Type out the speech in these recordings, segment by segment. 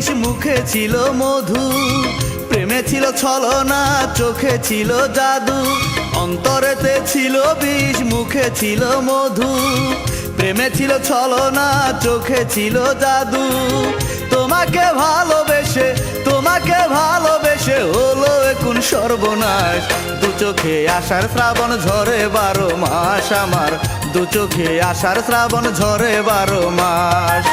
বিষ, মুখে ছিল মধু। প্রেমে ছিল ছলনা, চোখে ছিল জাদু। অন্তরেতে ছিল বিষ, মুখে ছিল মধু। প্রেমে ছিল ছলনা, চোখে ছিল জাদু। তোমাকে ভালোবেসে, তোমাকে ভালোবেসে হলো এখন সর্বনাশ। দু চোখে আষাঢ় শ্রাবণ ঝরে 12 মাস আমার। দু চোখে আষাঢ় শ্রাবণ ঝরে 12 মাস।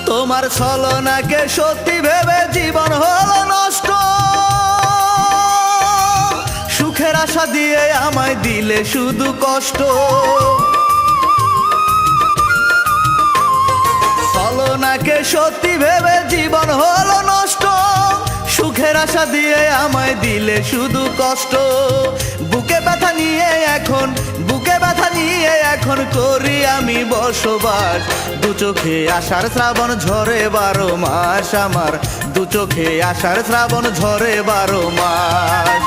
তোমার ছলনাকে সত্যি ভেবে জীবন হলো নষ্ট। সুখের আশা দিয়ে আমায় দিলে শুধু কষ্ট। ছলনাকে সত্যি ভেবে জীবন হলো নষ্ট। সুখের আশা দিয়ে আমায় দিলে শুধু কষ্ট। বুকে ব্যথা নিয়ে এখন, বুকে ব্যথা নিয়ে এখন করি আমি বসবাস। দু চোখে আষাঢ় শ্রাবণ ঝরে 12 মাস আমার। দু চোখে আষাঢ় শ্রাবণ ঝরে 12 মাস।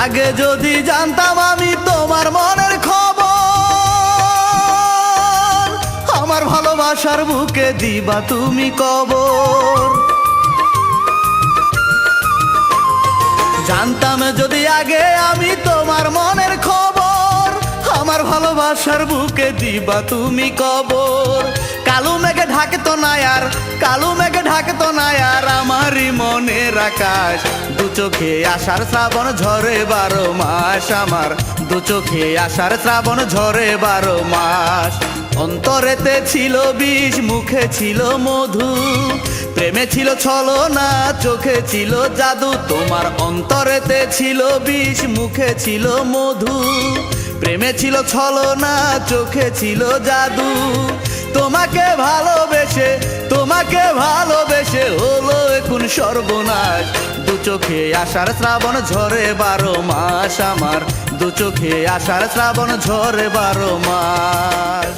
আগে যদি জানতাম আমি তোমার মনের খবর, আমার ভালোবাসার বুকে দিবা তুমি কবর। জানতাম যদি আগে আমি তোমার মনের খবর, আমার ভালোবাসার বুকে দিবা তুমি কবর। কালো মেঘে ঢাকতো না আর, কালো মেঘে ঢাকতো না আর আমারই মনের আকাশ। দু চোখে আষাঢ় শ্রাবণ ঝরে 12 মাস আমার। দু চোখে আষাঢ় শ্রাবণ ঝরে 12 মাস। অন্তরেতে ছিল বিষ, মুখে ছিল মধু। প্রেমে ছিল ছলনা, চোখে ছিল জাদু। তোমার অন্তরেতে ছিল বিষ, মুখে ছিল মধু। প্রেমে ছিল ছলনা, চোখে ছিল জাদু। তোমাকে ভালোবেসে, তোমাকে ভালোবেসে হলো এখন সর্বনাশ। দু চোখে আষাঢ় শ্রাবণ ঝরে 12 মাস আমার। দু চোখে আষাঢ় শ্রাবণ ঝরে 12 মাস।